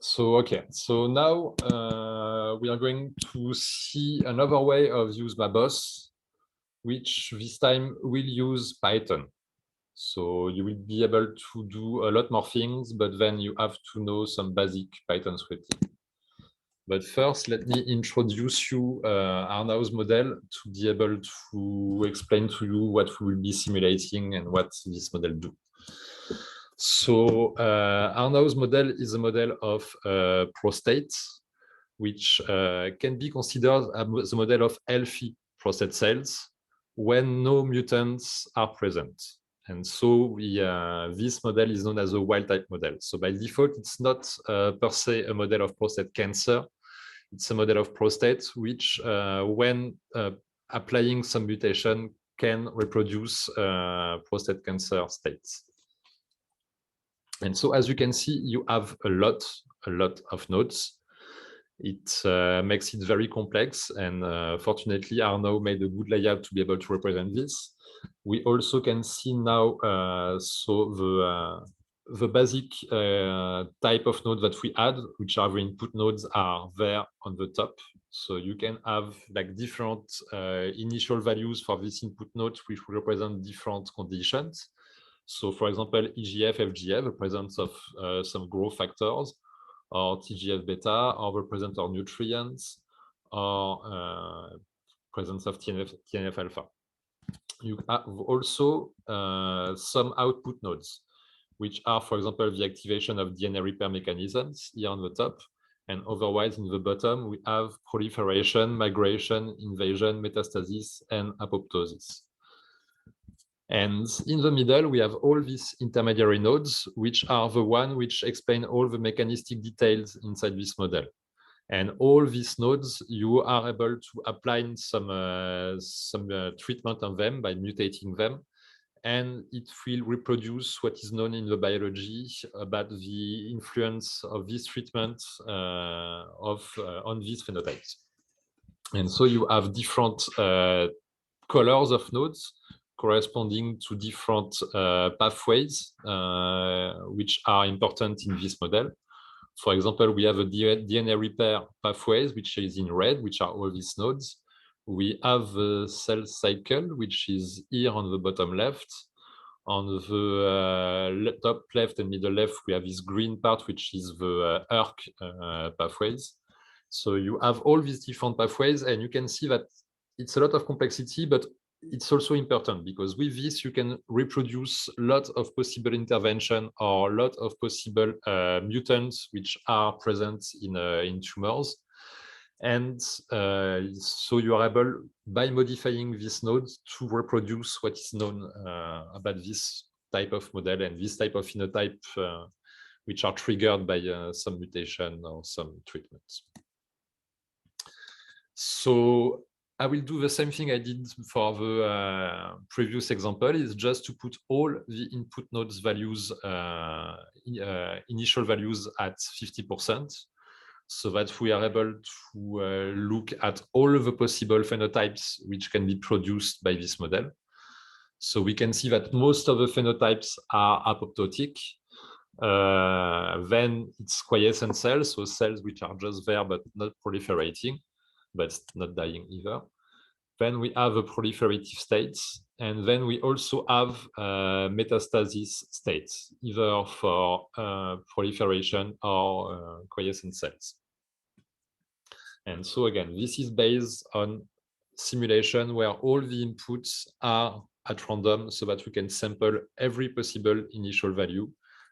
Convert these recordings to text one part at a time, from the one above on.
Okay, so now we are going to see another way of use MaBoSS, which this time will use Python. So you will be able to do a lot more things, but then you have to know some basic Python scripting. But first, let me introduce you Arnaud's model to be able to explain to you what we will be simulating and what this model do. So Arnaud's model is a model of prostate, which can be considered as the model of healthy prostate cells when no mutants are present. And so this model is known as a wild-type model. So by default, it's not per se a model of prostate cancer. It's a model of prostate, which when applying some mutation can reproduce prostate cancer states. And so as you can see, you have a lot of nodes. It makes it very complex. And fortunately, Arnaud made a good layout to be able to represent this. We also can see now the basic type of node that we add, which are the input nodes, are there on the top. So you can have like different initial values for this input node, which will represent different conditions. So for example, EGF, FGF, the presence of some growth factors, or TGF beta, or the presence of nutrients, or presence of TNF alpha. You have also some output nodes, which are, for example, the activation of DNA repair mechanisms here on the top. And otherwise, in the bottom, we have proliferation, migration, invasion, metastasis, and apoptosis. And in the middle, we have all these intermediary nodes, which are the one which explain all the mechanistic details inside this model. And all these nodes, you are able to apply some treatment on them by mutating them. And it will reproduce what is known in the biology about the influence of this treatment on these phenotypes. And so you have different colors of nodes corresponding to different pathways, which are important in this model. For example, we have a DNA repair pathways, which is in red, which are all these nodes. We have the cell cycle, which is here on the bottom left. On the top left and middle left, we have this green part, which is the ERK pathways. So you have all these different pathways, and you can see that it's a lot of complexity, but it's also important because with this, you can reproduce lots of possible intervention or a lot of possible mutants which are present in tumors. And so you are able, by modifying this node, to reproduce what is known about this type of model and this type of phenotype, which are triggered by some mutation or some treatments. So I will do the same thing I did for the previous example, is just to put all the input nodes values, initial values at 50%, so that we are able to look at all of the possible phenotypes which can be produced by this model. So we can see that most of the phenotypes are apoptotic. Then it's quiescent cells, so cells which are just there but not proliferating, but not dying either. Then we have a proliferative states, and then we also have metastasis states, either for proliferation or quiescent cells. And so again, this is based on simulation where all the inputs are at random, so that we can sample every possible initial value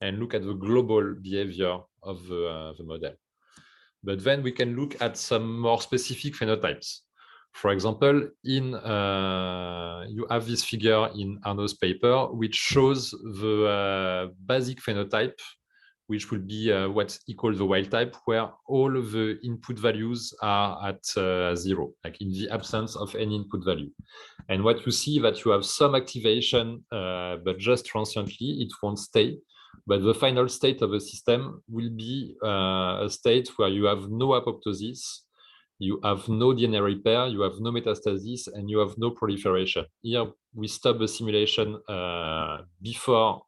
and look at the global behavior of the model. But then we can look at some more specific phenotypes. For example, you have this figure in Arnaud's paper, which shows the basic phenotype, which will be what he called the wild type, where all of the input values are at 0, like in the absence of any input value. And what you see that you have some activation, but just transiently, it won't stay. But the final state of the system will be a state where you have no apoptosis, you have no DNA repair, you have no metastasis, and you have no proliferation. Here, we stop the simulation before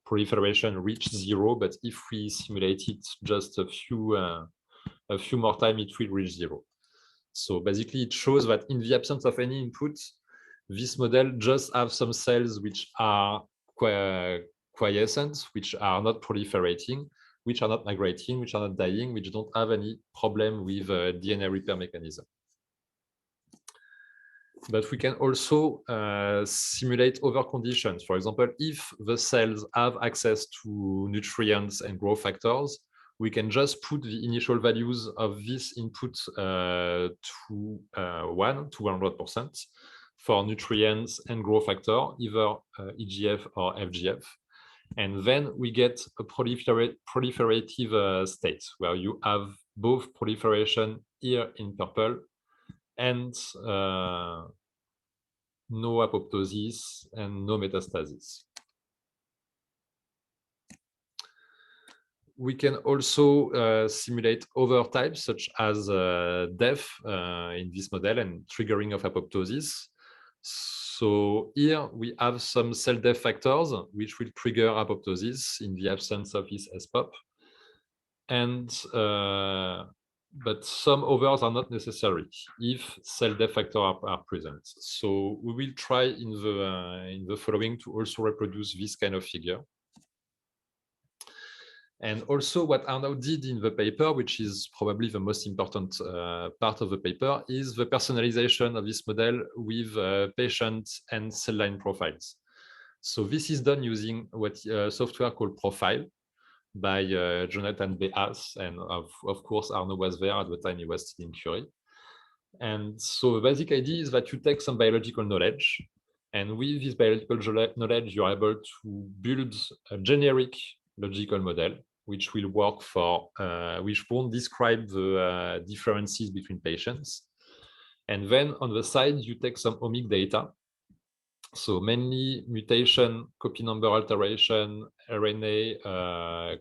proliferation reach 0, but if we simulate it just a few more times, it will reach 0. So basically, it shows that in the absence of any input, this model just have some cells which are quiescent, which are not proliferating, which are not migrating, which are not dying, which don't have any problem with DNA repair mechanism. But we can also simulate other conditions. For example, if the cells have access to nutrients and growth factors, we can just put the initial values of this input to 100% for nutrients and growth factor, either EGF or FGF. And then we get a proliferative state where you have both proliferation here in purple and no apoptosis and no metastasis. We can also simulate other types such as death in this model and triggering of apoptosis. So here we have some cell death factors which will trigger apoptosis in the absence of this SPOP. And but some others are not necessary if cell death factors are present. So we will try in the following to also reproduce this kind of figure. And also what Arnaud did in the paper, which is probably the most important part of the paper, is the personalization of this model with patient and cell line profiles. So this is done using what software called Profile by Jonathan Behas, and of course Arnaud was there at the time he was still in Curie. And so the basic idea is that you take some biological knowledge, and with this biological knowledge you're able to build a generic logical model which will work for which won't describe the differences between patients. And then on the side you take some omic data, so mainly mutation, copy number alteration, RNA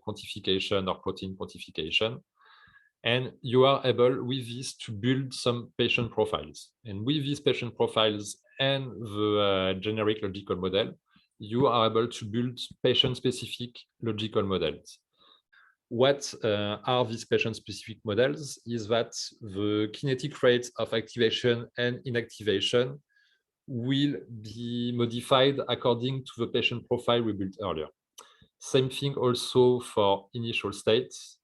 quantification or protein quantification. And you are able with this to build some patient profiles. And with these patient profiles and the generic logical model, you are able to build patient-specific logical models. What are these patient-specific models is that the kinetic rates of activation and inactivation will be modified according to the patient profile we built earlier. Same thing also for initial states.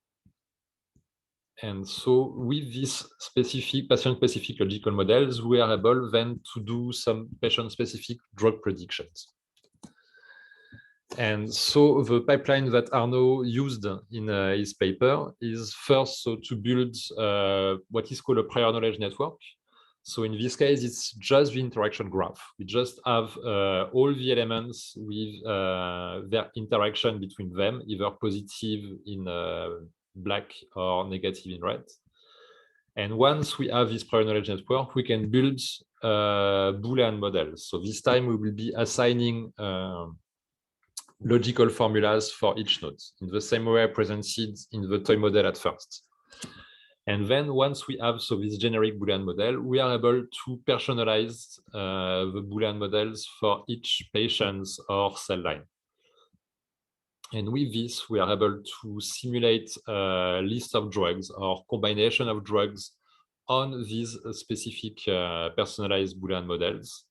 And so with these specific patient-specific logical models, we are able then to do some patient-specific drug predictions. And so the pipeline that Arnaud used in his paper is first to build what is called a prior knowledge network. So in this case, it's just the interaction graph. We just have all the elements with their interaction between them, either positive in black or negative in red. And once we have this prior knowledge network, we can build Boolean models. So this time we will be assigning logical formulas for each node in the same way I presented in the toy model at first. And then once we have this generic Boolean model, we are able to personalize the Boolean models for each patient or cell line. And with this, we are able to simulate a list of drugs or combination of drugs on these specific personalized Boolean models,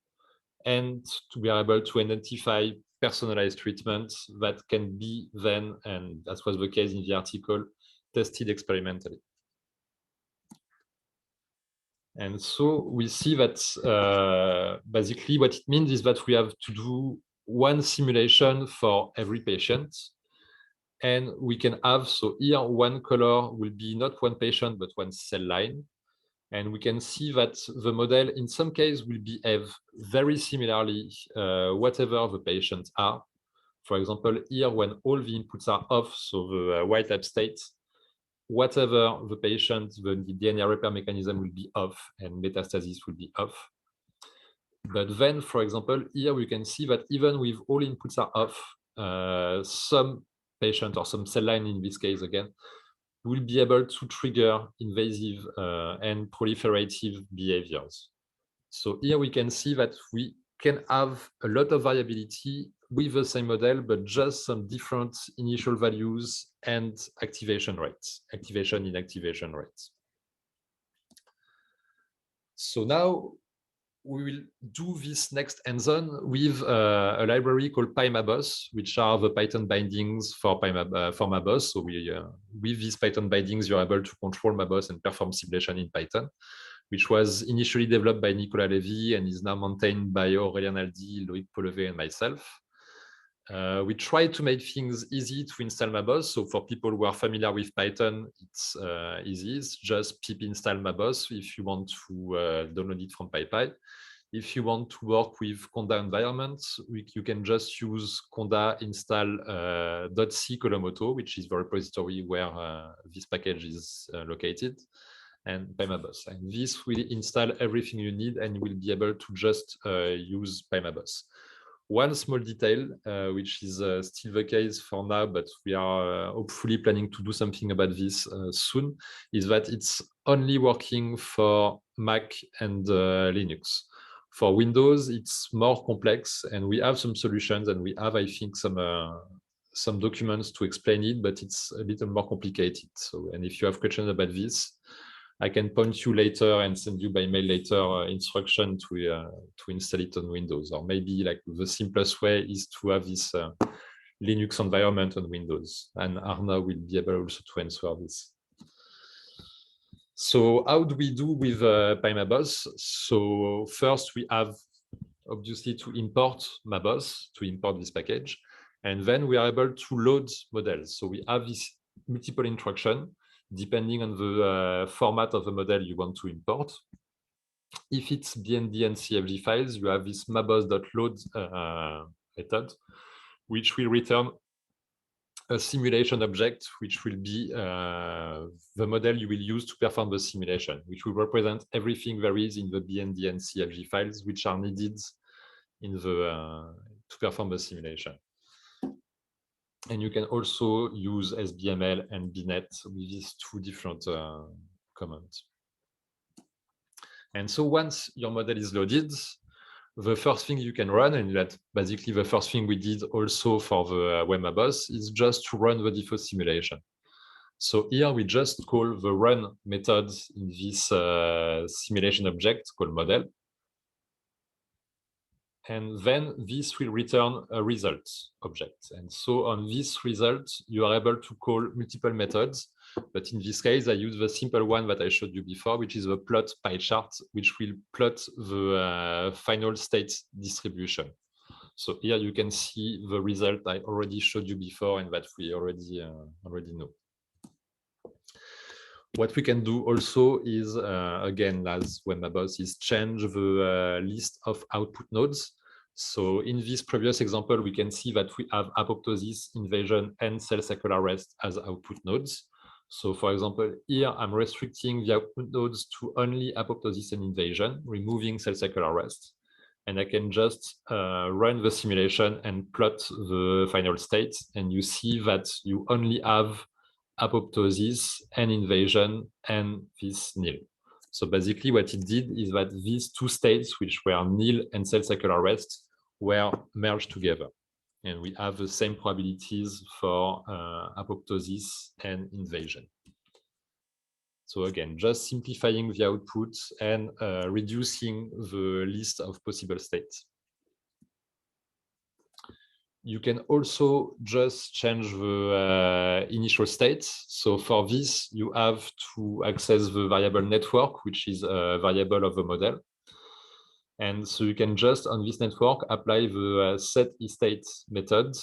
and to be able to identify personalized treatments that can be then, and that was the case in the article, tested experimentally. And so we see that basically what it means is that we have to do one simulation for every patient. And we can have, so here one color will be not one patient, but one cell line. And we can see that the model in some case will behave very similarly, whatever the patients are. For example, here when all the inputs are off, so the white lab state, whatever the patient, the DNA repair mechanism will be off and metastasis will be off. But then, for example, here we can see that even with all inputs are off, some patient or some cell line in this case again, will be able to trigger invasive and proliferative behaviors. So here we can see that we can have a lot of variability with the same model, but just some different initial values and activation rates, inactivation rates. So now we will do this next hands-on with a library called pyMaBoSS, which are the Python bindings for MaBoSS. So with these Python bindings, you're able to control MaBoSS and perform simulation in Python, which was initially developed by Nicolas Lévy and is now maintained by Aurélien Aldi, Loïc Pollevet, and myself. We try to make things easy to install MaBoSS. So for people who are familiar with Python, it's easy. It's just pip install MaBoSS if you want to download it from PyPy. If you want to work with Conda environments, you can just use conda install .c column-auto, which is the repository where this package is located, and pyMaBoSS. And this will install everything you need, and you will be able to just use pyMaBoSS. One small detail, which is still the case for now, but we are hopefully planning to do something about this soon, is that it's only working for Mac and Linux. For Windows, it's more complex, and we have some solutions, and we have, I think, some documents to explain it, but it's a little more complicated. So, and if you have questions about this, I can point you later and send you by mail later instruction to install it on Windows. Or maybe like the simplest way is to have this Linux environment on Windows. And Arnaud will be able also to answer this. So how do we do with pyMaBoSS? So first we have obviously to import MaBoSS, to import this package. And then we are able to load models. So we have this multiple instruction depending on the format of the model you want to import. If it's BND and CFG files, you have this MaBoSS.load method, which will return a simulation object, which will be the model you will use to perform the simulation, which will represent everything there is in the BND and CFG files, which are needed in the to perform the simulation. And you can also use SBML and BNet with these two different commands. And so once your model is loaded, the first thing you can run, and that basically the first thing we did also for the MaBoSS, is just to run the default simulation. So here we just call the run method in this simulation object called model. And then this will return a result object. And so on this result, you are able to call multiple methods. But in this case, I use the simple one that I showed you before, which is the plot pie chart, which will plot the final state distribution. So here you can see the result I already showed you before and that we already know. What we can do also is, again, as when MaBoSS, is change the list of output nodes. So in this previous example, we can see that we have apoptosis, invasion, and cell cycle arrest as output nodes. So for example, here I'm restricting the output nodes to only apoptosis and invasion, removing cell cycle arrest. And I can just run the simulation and plot the final state. And you see that you only have apoptosis and invasion and this nil. So basically what it did is that these two states, which were nil and cell cycle arrest, were merged together. And we have the same probabilities for apoptosis and invasion. So again, just simplifying the output and reducing the list of possible states. You can also just change the initial state. So for this, you have to access the variable network, which is a variable of the model. And so you can just, on this network, apply the setIstate method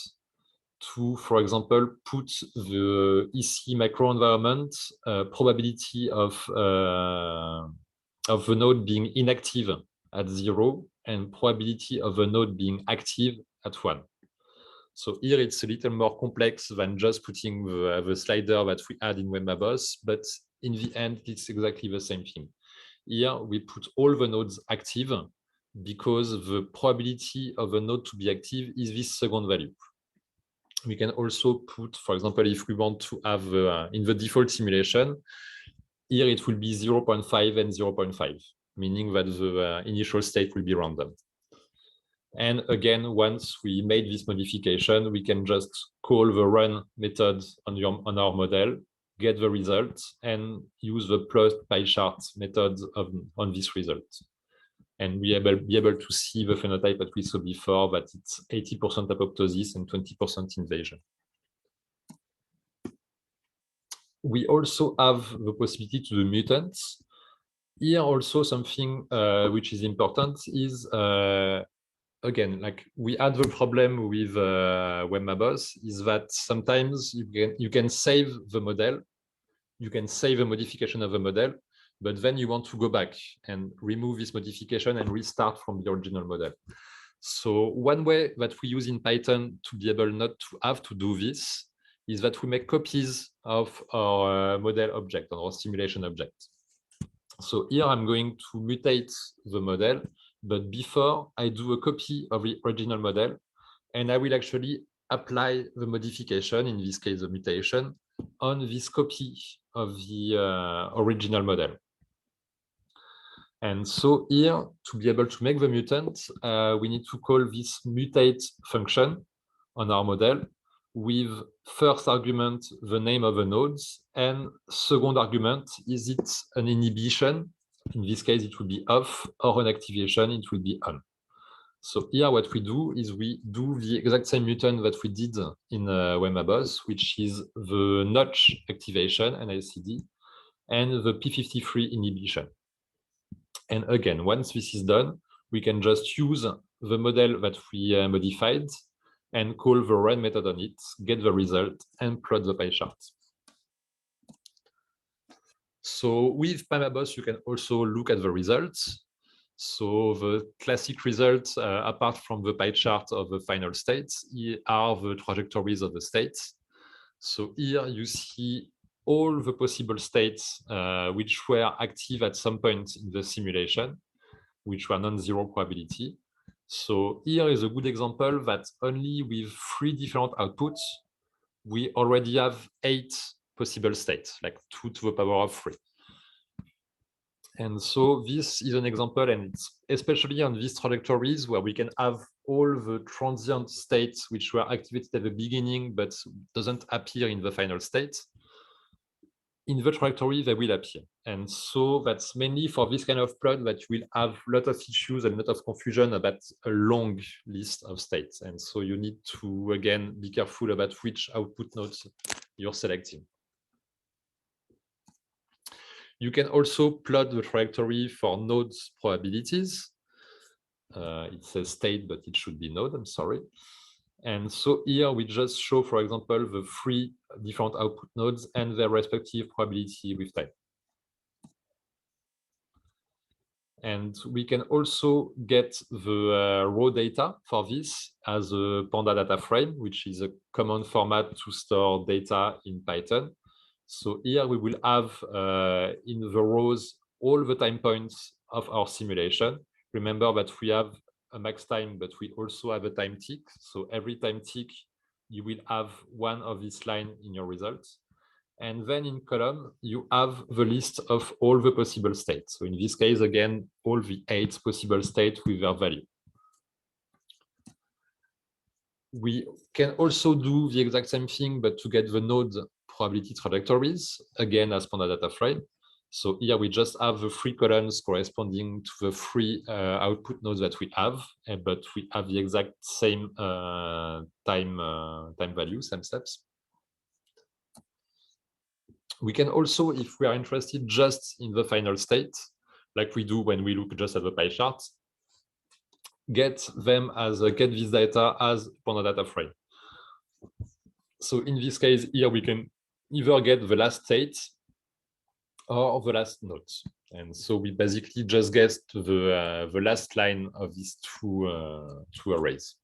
to, for example, put the EC microenvironment probability of the node being inactive at 0 and probability of the node being active at 1. So here it's a little more complex than just putting the slider that we had in MaBoSS, but in the end, it's exactly the same thing. Here we put all the nodes active because the probability of a node to be active is this second value. We can also put, for example, if we want to have in the default simulation, here it will be 0.5 and 0.5, meaning that the initial state will be random. And again, once we made this modification, we can just call the run method on our model, get the result, and use the plot pie chart method on this result. And we be able to see the phenotype that we saw before, that it's 80% apoptosis and 20% invasion. We also have the possibility to do mutants. Here also something which is important is, again, like we had the problem with MaBoSS is that sometimes you can save the model, you can save a modification of the model, but then you want to go back and remove this modification and restart from the original model. So one way that we use in Python to be able not to have to do this is that we make copies of our model object, or our simulation object. So here I'm going to mutate the model, but before I do a copy of the original model, and I will actually apply the modification, in this case, the mutation, on this copy of the original model. And so here, to be able to make the mutant, we need to call this mutate function on our model with first argument, the name of the nodes, and second argument, is it an inhibition? In this case, it will be off, or an activation, it will be on. So here, what we do is we do the exact same mutant that we did in MaBoSS, which is the notch activation, NICD, and the p53 inhibition. And again, once this is done, we can just use the model that we modified and call the run method on it, get the result, and plot the pie chart. So with pyMaBoSS, you can also look at the results. So the classic results, apart from the pie chart of the final states, are the trajectories of the states. So here you see all the possible states which were active at some point in the simulation, which were non-zero probability. So here is a good example that only with 3 different outputs, we already have 8 possible states, like 2 to the power of 3. And so this is an example, and it's especially on these trajectories where we can have all the transient states which were activated at the beginning but doesn't appear in the final state. In the trajectory, they will appear. And so that's mainly for this kind of plot that you will have a lot of issues and a lot of confusion about a long list of states. And so you need to, again, be careful about which output nodes you're selecting. You can also plot the trajectory for nodes probabilities. It says state, but it should be node, I'm sorry. And so here we just show, for example, the 3 different output nodes and their respective probability with time. And we can also get the raw data for this as a Panda data frame, which is a common format to store data in Python. So here we will have in the rows all the time points of our simulation. Remember that we have a max time, but we also have a time tick. So every time tick, you will have one of these lines in your results. And then in column, you have the list of all the possible states. So in this case, again, all the 8 possible states with their value. We can also do the exact same thing, but to get the node probability trajectories, again, as Panda data frame. So here we just have the 3 columns corresponding to the 3 output nodes that we have, but we have the exact same time value, same steps. We can also, if we are interested just in the final state, like we do when we look just at the pie chart, get them as get this data as Panda data frame. So in this case, here we can either get the last state or the last node. And so we basically just get the last line of these two arrays.